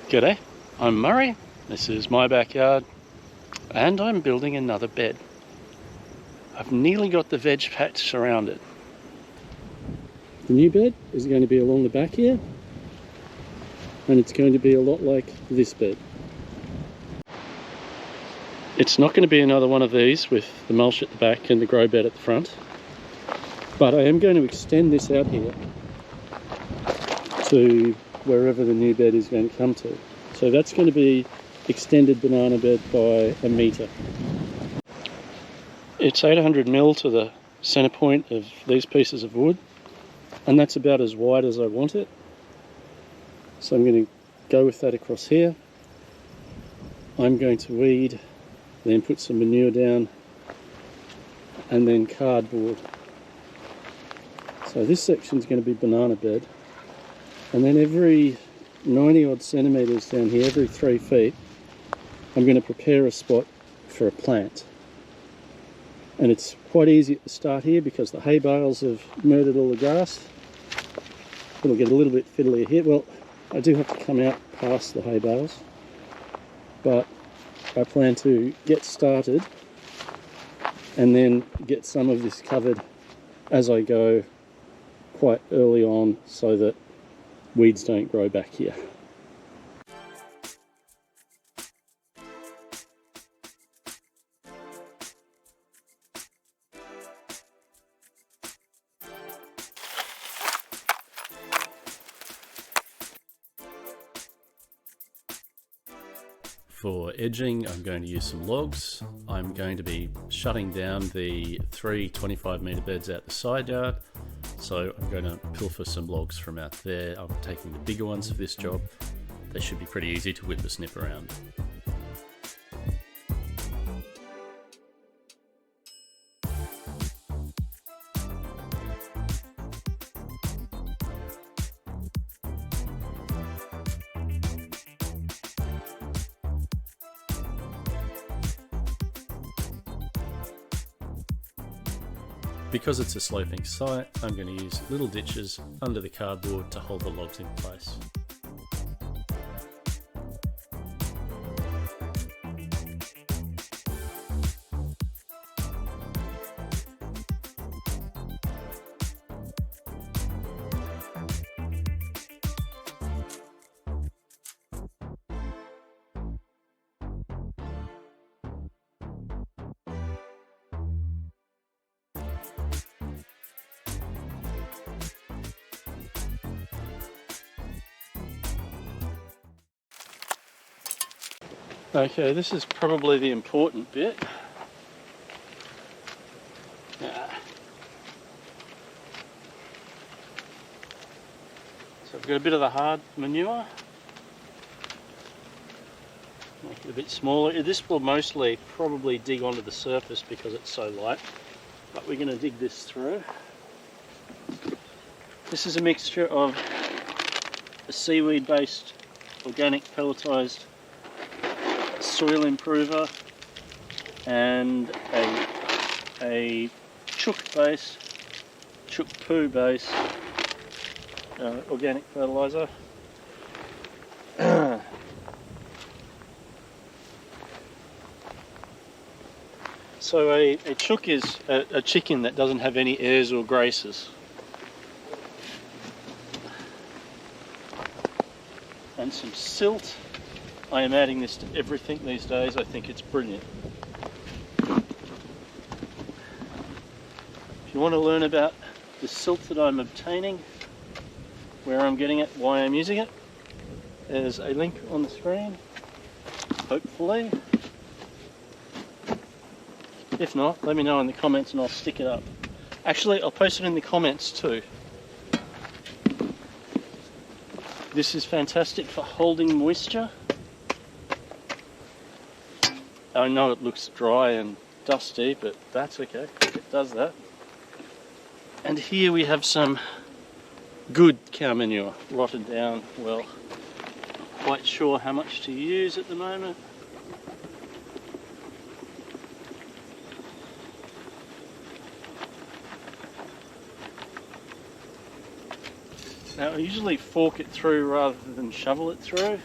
G'day, I'm Murray, this is my backyard, and I'm building another bed. I've nearly got the veg patch surrounded. The new bed is going to be along the back here, and it's going to be a lot like this bed. It's not going to be another one of these with the mulch at the back and the grow bed at the front, but I am going to extend this out here to wherever the new bed is going to come to. So that's going to be extended banana bed by 1 metre. It's 800mm to the centre point of these pieces of wood, and that's about as wide as I want it. So I'm going to go with that across here. I'm going to weed, then put some manure down, and then cardboard. So this section is going to be banana bed, and then every 90 odd centimetres down here, every 3 feet, I'm going to prepare a spot for a plant. And it's quite easy at the start here because the hay bales have murdered all the grass. It'll get a little bit fiddly here. Well, I do have to come out past the hay bales, but I plan to get started and then get some of this covered as I go quite early on so that weeds don't grow back here. For edging, I'm going to use some logs. I'm going to be shutting down the 3 25-metre beds out the side yard, so I'm going to pilfer some logs from out there. I'm taking the bigger ones for this job. They should be pretty easy to whip the snip around. Because it's a sloping site, I'm going to use little ditches under the cardboard to hold the logs in place. Okay, this is probably the important bit. So I've got a bit of the hard manure. Make it a bit smaller. This will mostly probably dig onto the surface because it's so light, but we're going to dig this through. This is a mixture of a seaweed-based organic pelletised soil improver and a chook poo base organic fertiliser. So a chook is a chicken that doesn't have any airs or graces. And some silt. I am adding this to everything these days. I think it's brilliant. If you want to learn about the silt that I'm obtaining, where I'm getting it, why I'm using it, there's a link on the screen, hopefully. If not, let me know in the comments and I'll stick it up. Actually, I'll post it in the comments too. This is fantastic for holding moisture. I know it looks dry and dusty, but that's okay, it does that. And here we have some good cow manure, rotted down well. Not quite sure how much to use at the moment. Now I usually fork it through rather than shovel it through,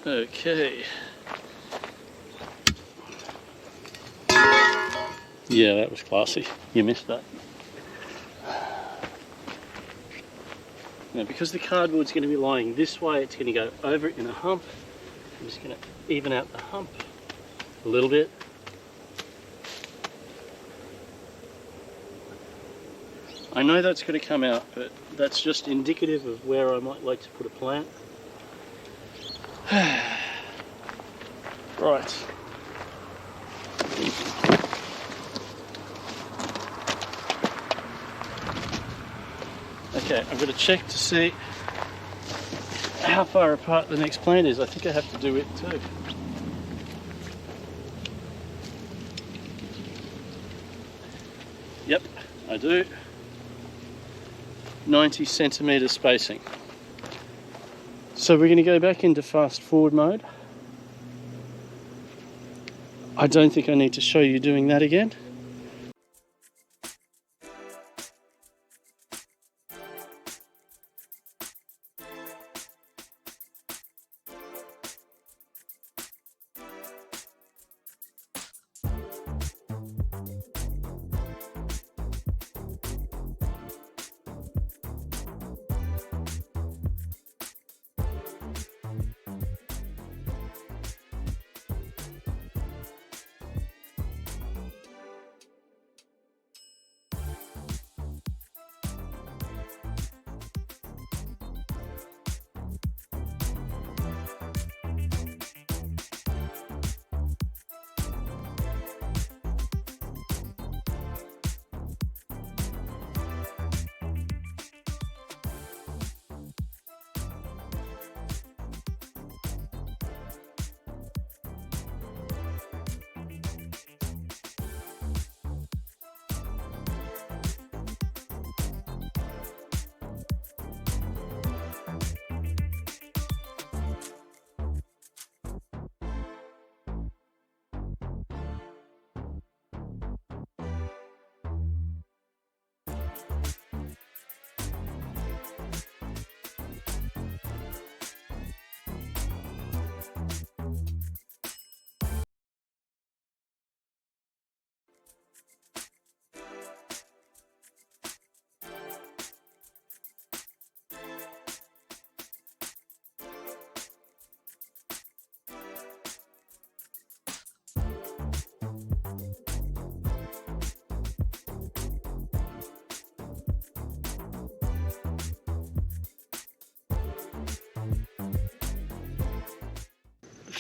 Okay. Yeah, that was classy. You missed that. Now, because the cardboard's going to be lying this way, it's going to go over it in a hump. I'm just going to even out the hump a little bit. I know that's going to come out, but that's just indicative of where I might like to put a plant. Right. Okay, I'm going to check to see how far apart the next plant is. I think I have to do it too. Yep, I do. 90 centimetre spacing. So we're going to go back into fast forward mode. I don't think I need to show you doing that again.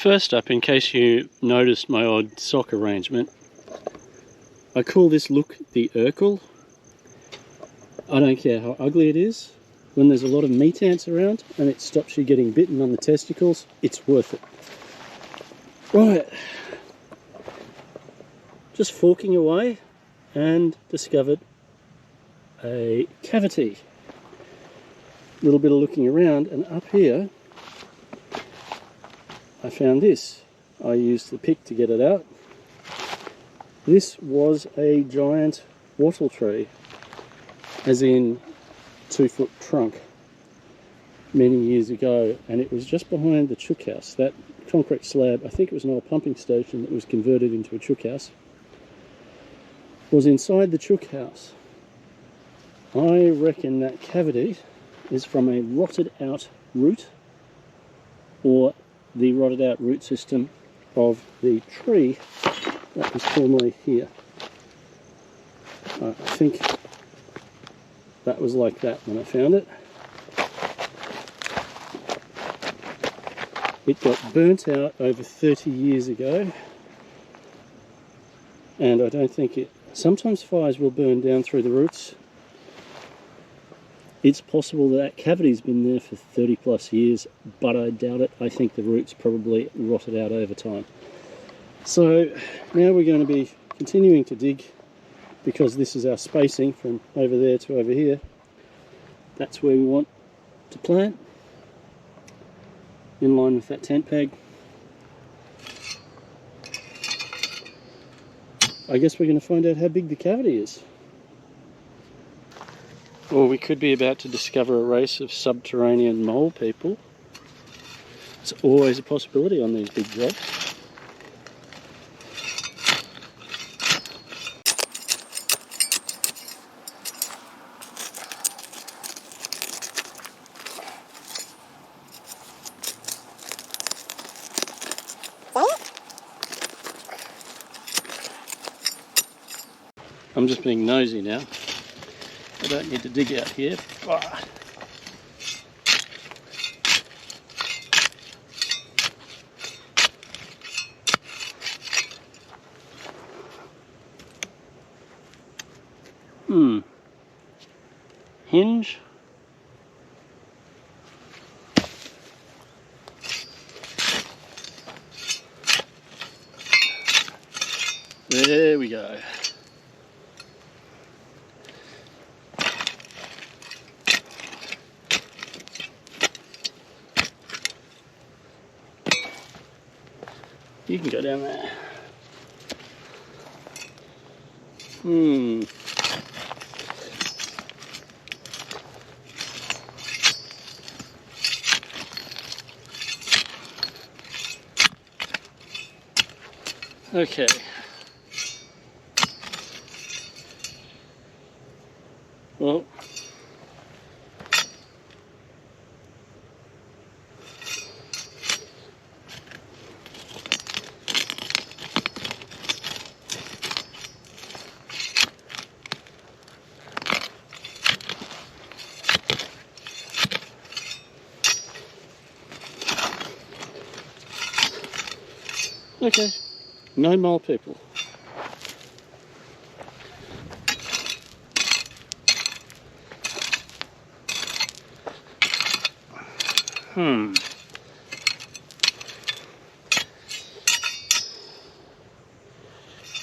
First up, in case you noticed my odd sock arrangement, I call this look the Urkel. I don't care how ugly it is. When there's a lot of meat ants around and it stops you getting bitten on the testicles, it's worth it. Right, just forking away and discovered a cavity. A little bit of looking around, and up here I found this. I used the pick to get it out. This was a giant wattle tree, as in 2-foot trunk, many years ago, and it was just behind the chook house. That concrete slab, I think it was an old pumping station that was converted into a chook house, was inside the chook house. I reckon that cavity is from a rotted out root, or the rotted out root system of the tree that was formerly here. I think that was like that when I found it. It got burnt out over 30 years ago, and I don't think it... Sometimes fires will burn down through the roots. It's possible that cavity's been there for 30 plus years, but I doubt it. I think the roots probably rotted out over time. So now we're going to be continuing to dig because this is our spacing from over there to over here. That's where we want to plant, in line with that tent peg. I guess we're going to find out how big the cavity is. Or we could be about to discover a race of subterranean mole people. It's always a possibility on these big jobs. I'm just being nosy now. I don't need to dig out here. Hinge. There we go. You can go down there. Okay. Well, okay, no mole people.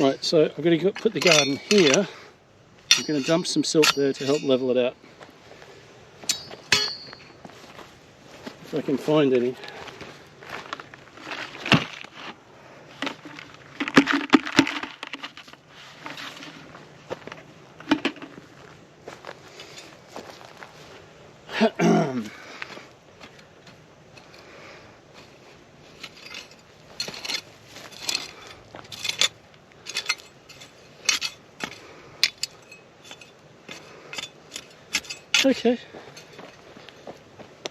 Right, so I've got to put the garden here. I'm going to dump some silt there to help level it out. If I can find any. Okay,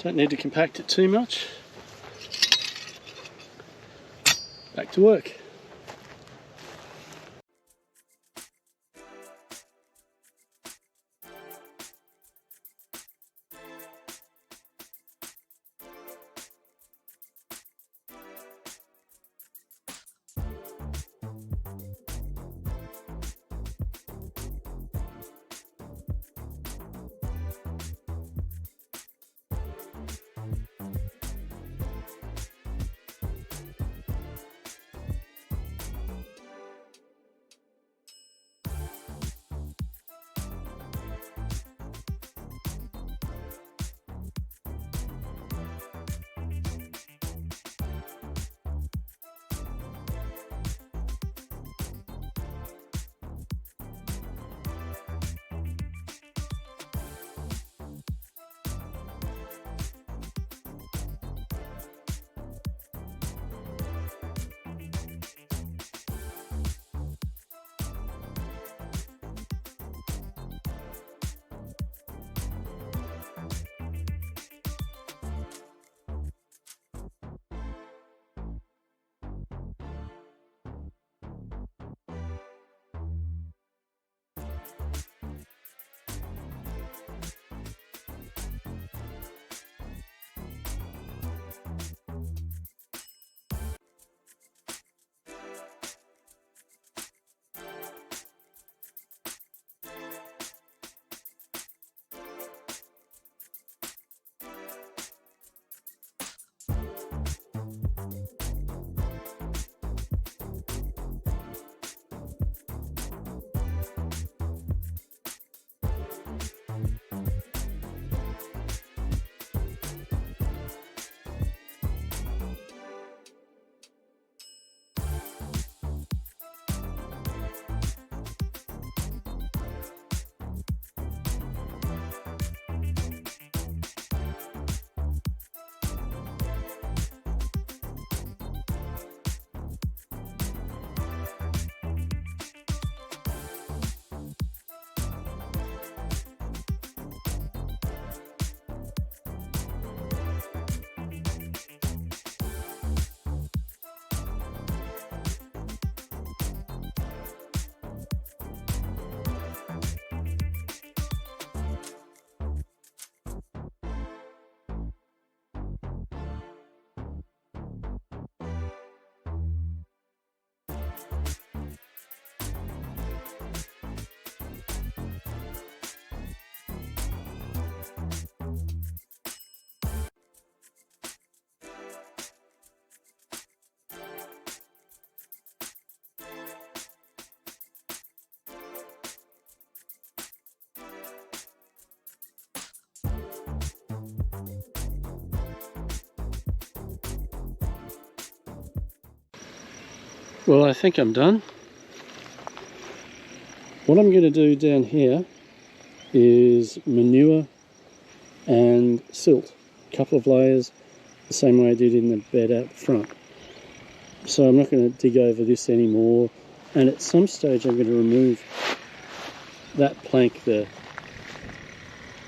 don't need to compact it too much. Back to work. Well, I think I'm done. What I'm going to do down here is manure and silt, a couple of layers, the same way I did in the bed out the front. So I'm not going to dig over this anymore, and at some stage I'm going to remove that plank there.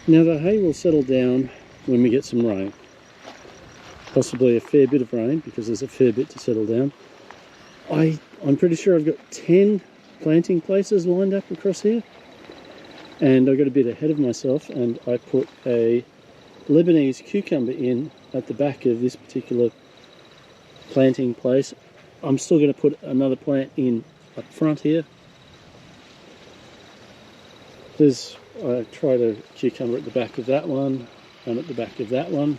Now the hay will settle down when we get some rain, possibly a fair bit of rain, because there's a fair bit to settle down. I'm pretty sure I've got 10 planting places lined up across here, and I got a bit ahead of myself and I put a Lebanese cucumber in at the back of this particular planting place. I'm still going to put another plant in up front here. I tried a cucumber at the back of that one and at the back of that one.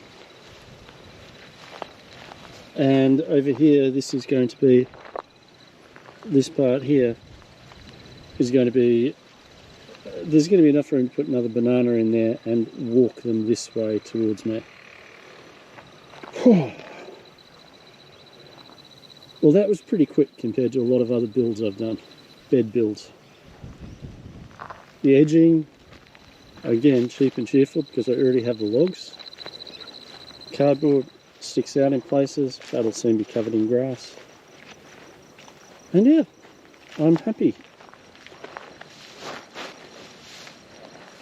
And over here, this is going to be, this part here is going to be, there's going to be enough room to put another banana in there and walk them this way towards me. Well, that was pretty quick compared to a lot of other builds I've done, bed builds. The edging, again, cheap and cheerful because I already have the logs. Cardboard sticks out in places, that'll soon be covered in grass. And yeah, I'm happy.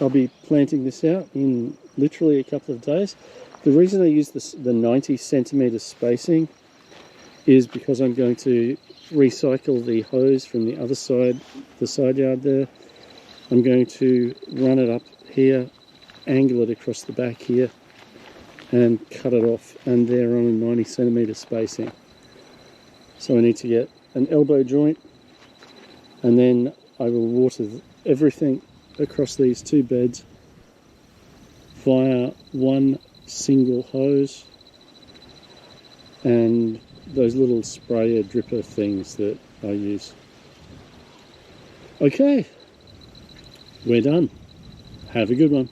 I'll be planting this out in literally a couple of days. The reason I use the 90 centimetre spacing is because I'm going to recycle the hose from the other side, the side yard there. I'm going to run it up here, angle it across the back here, and cut it off, and they're on a 90 centimetre spacing. So I need to get an elbow joint, and then I will water everything across these two beds via one single hose and those little sprayer dripper things that I use. Okay, we're done. Have a good one.